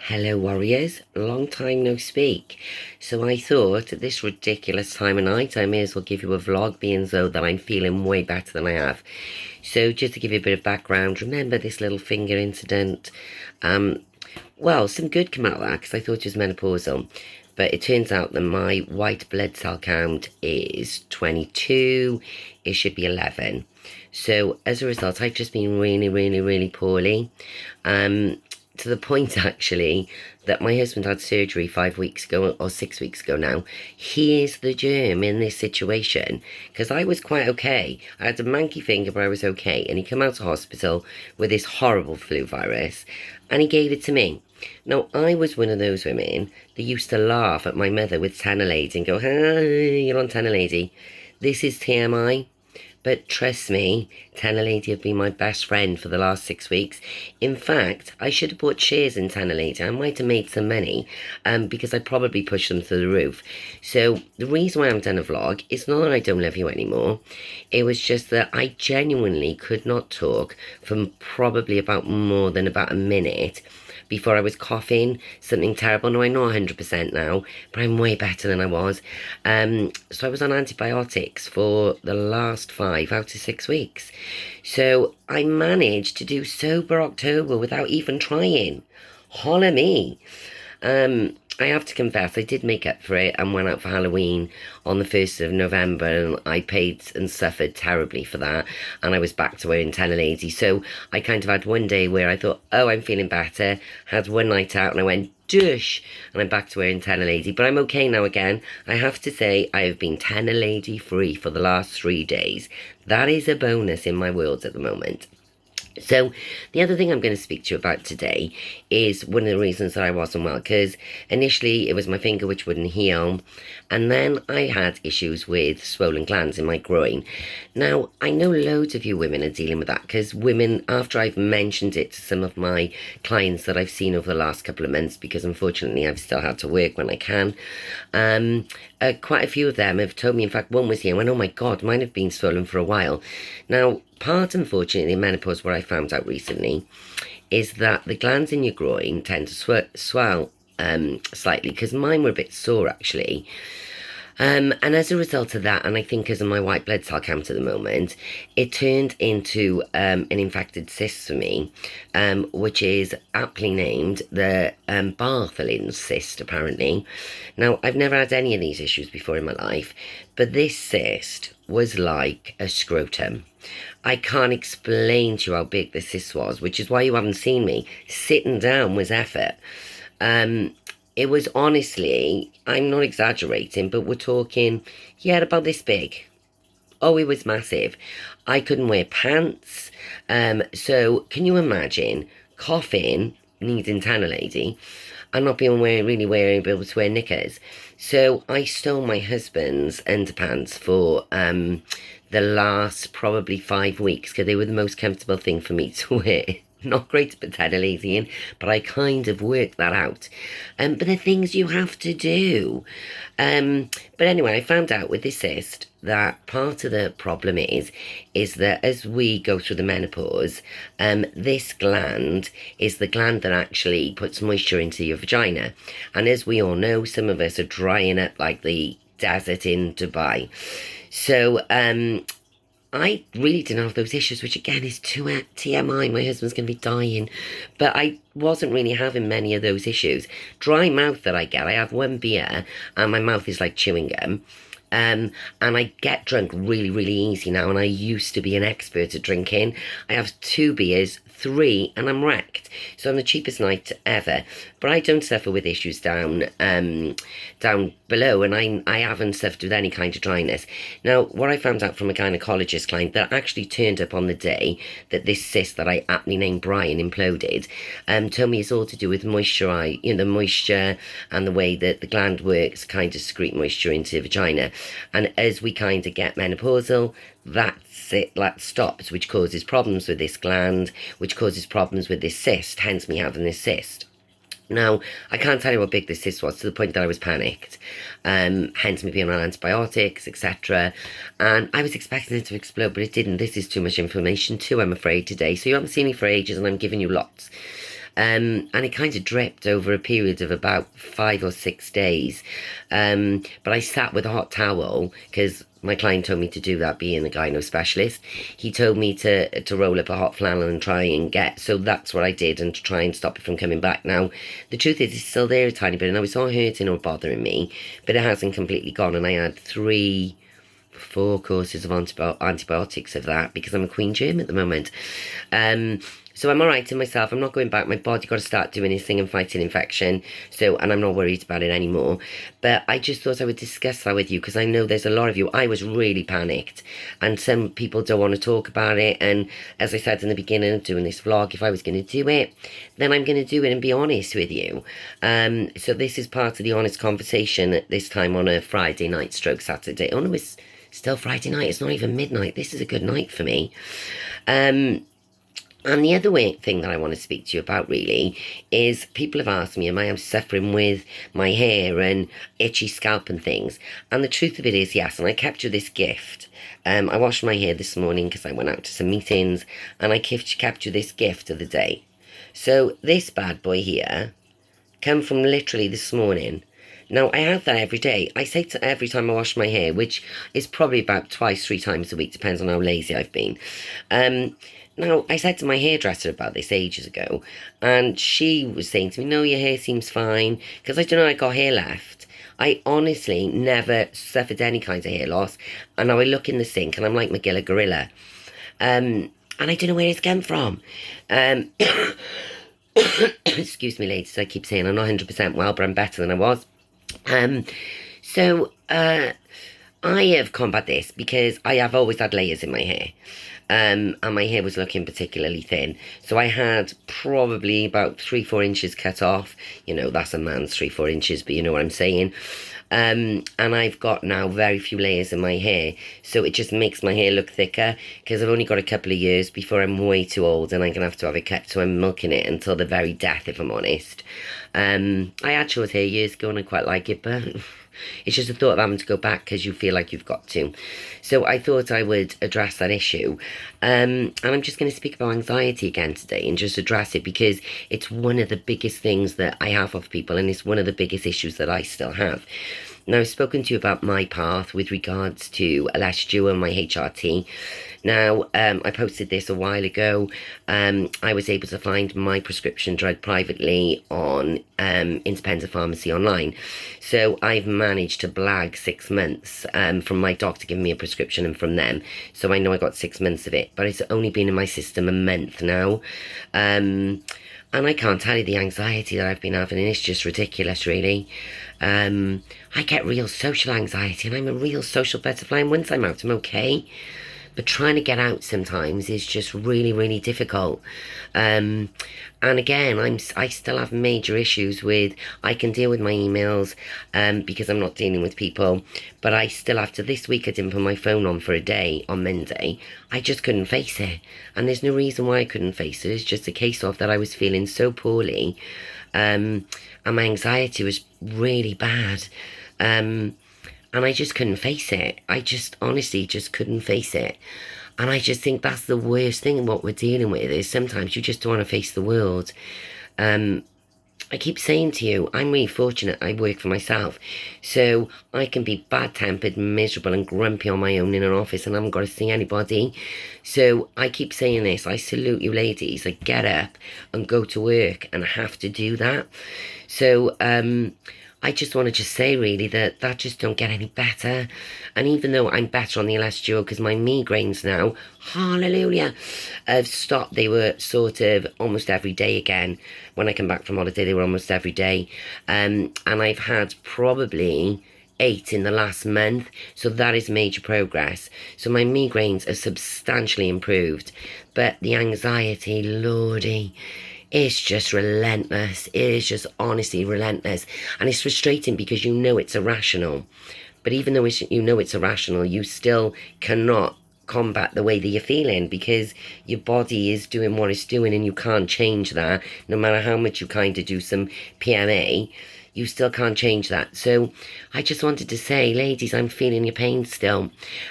Hello, warriors. Long time no speak. So I thought at this ridiculous time of night, I may as well give you a vlog, being so that I'm feeling way better than I have. So just to give you a bit of background, remember this little finger incident? Um, well, some good came out of that because I thought it was menopausal. But it turns out that my white blood cell count is 22. It should be 11. So as a result, I've just been really, really, really poorly. To the point actually that my husband had surgery 5 weeks ago or 6 weeks ago now. He is the germ in this situation because I was quite okay. I had a manky finger, but I was okay. And he came out of hospital with this horrible flu virus and he gave it to me. Now, I was one of those women that used to laugh at my mother with Tena Lady and go, "Hi, you're on Tena Lady." This is TMI. But trust me, Tena Lady have been my best friend for the last 6 weeks. In fact, I should have bought shares in Tena Lady. I might have made some money because I probably pushed them through the roof. So the reason why I haven't done a vlog is not that I don't love you anymore. It was just that I genuinely could not talk for probably more than about a minute before I was coughing something terrible. No, I know 100% now, but I'm way better than I was. So I was on antibiotics for the last 5 out of 6 weeks. So I managed to do sober October without even trying. Holla me. I have to confess, I did make up for it and went out for Halloween on the 1st of November, and I paid and suffered terribly for that, and I was back to wearing Tena Lady. So I kind of had one day where I thought, oh, I'm feeling better, had one night out, and I went, dush, and I'm back to wearing Tena Lady. But I'm okay now again. I have to say, I have been Tena Lady free for the last 3 days. That is a bonus in my world at the moment. So the other thing I'm going to speak to you about today is one of the reasons that I wasn't well, because initially it was my finger which wouldn't heal, and then I had issues with swollen glands in my groin. Now, I know loads of you women are dealing with that, because women, after I've mentioned it to some of my clients that I've seen over the last couple of months, because unfortunately I've still had to work when I can, quite a few of them have told me, in fact one was here and went, oh my god, mine have been swollen for a while. Now, part, unfortunately, in menopause, what I found out recently is that the glands in your groin tend to swell slightly, because mine were a bit sore, actually. And as a result of that, and I think as of my white blood cell count at the moment, it turned into an infected cyst for me, which is aptly named the Bartholin's cyst, apparently. Now, I've never had any of these issues before in my life, but this cyst was like a scrotum. I can't explain to you how big this cyst was, which is why you haven't seen me. Sitting down was effort. It was honestly, I'm not exaggerating, but we're talking, yeah, about this big. Oh, it was massive. I couldn't wear pants. So can you imagine coughing, needing Tana Lady, and not being really wearing, able to wear knickers? So I stole my husband's underpants for the last probably 5 weeks because they were the most comfortable thing for me to wear. Not great to put Tana Lady in, but I kind of worked that out. But the things you have to do. But anyway, I found out with this cyst that part of the problem is that as we go through the menopause, this gland is the gland that actually puts moisture into your vagina. And as we all know, some of us are drying up like the desert in Dubai. So, I really didn't have those issues, which again is too TMI. My husband's going to be dying. But I wasn't really having many of those issues. Dry mouth that I get, I have one beer and my mouth is like chewing gum. And I get drunk really, really easy now. And I used to be an expert at drinking. I have 2 beers, 3, and I'm wrecked. So I'm the cheapest night ever. But I don't suffer with issues down below, and I haven't suffered with any kind of dryness. Now, what I found out from a gynecologist client that actually turned up on the day that this cyst that I aptly named Brian imploded, told me it's all to do with moisture, the moisture and the way that the gland works kind of secrete moisture into the vagina. And as we kind of get menopausal, that's it, that stops, which causes problems with this gland, which causes problems with this cyst, hence me having this cyst. Now, I can't tell you how big this cyst was to the point that I was panicked, hence me being on antibiotics, etc. And I was expecting it to explode, but it didn't. This is too much information too, I'm afraid, today. So you haven't seen me for ages, and I'm giving you lots. And it kind of dripped over a period of about 5 or 6 days. But I sat with a hot towel because my client told me to do that, being the gyno specialist. He told me to roll up a hot flannel and try and get, so that's what I did, and to try and stop it from coming back. Now, the truth is, it's still there a tiny bit, and now it's not hurting or bothering me, but it hasn't completely gone, and I had 4 courses of antibiotics of that because I'm a queen germ at the moment. So I'm all right in myself. I'm not going back. My body got to start doing its thing and fighting infection. And I'm not worried about it anymore. But I just thought I would discuss that with you because I know there's a lot of you. I was really panicked, and some people don't want to talk about it. And as I said in the beginning of doing this vlog, if I was going to do it, then I'm going to do it and be honest with you. So this is part of the honest conversation at this time on a Friday night stroke Saturday. Oh no, it's still Friday night. It's not even midnight. This is a good night for me. And the other thing that I want to speak to you about really is people have asked me, am I suffering with my hair and itchy scalp and things? And the truth of it is, yes, and I kept you this gift. I washed my hair this morning because I went out to some meetings, and I kept you this gift of the day. So this bad boy here come from literally this morning. Now, I have that every day. I say to every time I wash my hair, which is probably about 2-3 times a week, depends on how lazy I've been. Now, I said to my hairdresser about this ages ago, and she was saying to me, no, your hair seems fine, because I don't know, I got hair left. I honestly never suffered any kind of hair loss, and now I look in the sink, and I'm like Magilla Gorilla. And I don't know where it's come from. Excuse me, ladies, I keep saying I'm not 100% well, but I'm better than I was. I have combat this because I have always had layers in my hair. And my hair was looking particularly thin. So I had probably about 3-4 inches cut off. You know, that's a man's 3-4 inches, but you know what I'm saying. And I've got now very few layers in my hair. So it just makes my hair look thicker because I've only got a couple of years before I'm way too old and I'm going to have to have it cut. So I'm milking it until the very death, if I'm honest. I had short hair years ago and I quite like it, but it's just the thought of having to go back because you feel like you've got to. So I thought I would address that issue. And I'm just going to speak about anxiety again today and just address it because it's one of the biggest things that I have of people, and it's one of the biggest issues that I still have. Now, I've spoken to you about my path with regards to Alessio and my HRT. Now, I posted this a while ago. I was able to find my prescription drug privately on independent pharmacy online. So I've managed to blag 6 months from my doctor giving me a prescription and from them. So I know I got 6 months of it, but it's only been in my system a month now. And I can't tell you the anxiety that I've been having, and it's just ridiculous, really. I get real social anxiety, and I'm a real social butterfly, and once I'm out, I'm okay. But trying to get out sometimes is just really, really difficult. And again, I still have major issues with, I can deal with my emails because I'm not dealing with people, but I still have to, this week I didn't put my phone on for a day on Monday. I just couldn't face it. And there's no reason why I couldn't face it. It's just a case of that I was feeling so poorly. And my anxiety was really bad. And I just couldn't face it. I just honestly just couldn't face it. And I just think that's the worst thing in what we're dealing with, is sometimes you just don't want to face the world. I keep saying to you, I'm really fortunate I work for myself. So I can be bad-tempered, miserable and grumpy on my own in an office and I haven't got to see anybody. So I keep saying this, I salute you ladies. I get up and go to work and I have to do that. So I just want to just say really that just don't get any better. And even though I'm better on the Elastio because my migraines now, hallelujah, have stopped. They were sort of almost every day again. When I come back from holiday, they were almost every day. And I've had probably 8 in the last month. So that is major progress. So my migraines are substantially improved. But the anxiety, lordy, it's just relentless. It is just honestly relentless. And it's frustrating because you know it's irrational. But even though you know it's irrational, you still cannot combat the way that you're feeling because your body is doing what it's doing and you can't change that. No matter how much you kind of do some PMA, you still can't change that. So I just wanted to say, ladies, I'm feeling your pain still.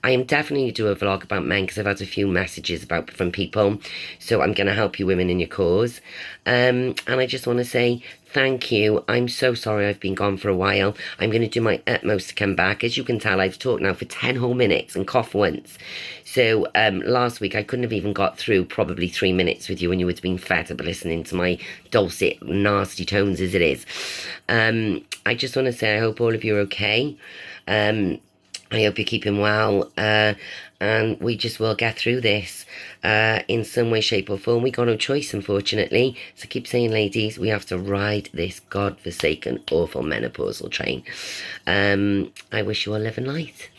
I am definitely going to do a vlog about men because I've had a few messages from people. So I'm going to help you women in your cause. And I just want to say thank you. I'm so sorry I've been gone for a while. I'm going to do my utmost to come back. As you can tell, I've talked now for 10 whole minutes and coughed once. So last week I couldn't have even got through probably 3 minutes with you, and you would have been fed up listening to my dulcet, nasty tones as it is. I just want to say I hope all of you are okay. I hope you're keeping well, and we just will get through this in some way, shape or form. We got no choice, unfortunately. So keep saying, ladies, we have to ride this godforsaken, awful menopausal train. I wish you all love and light.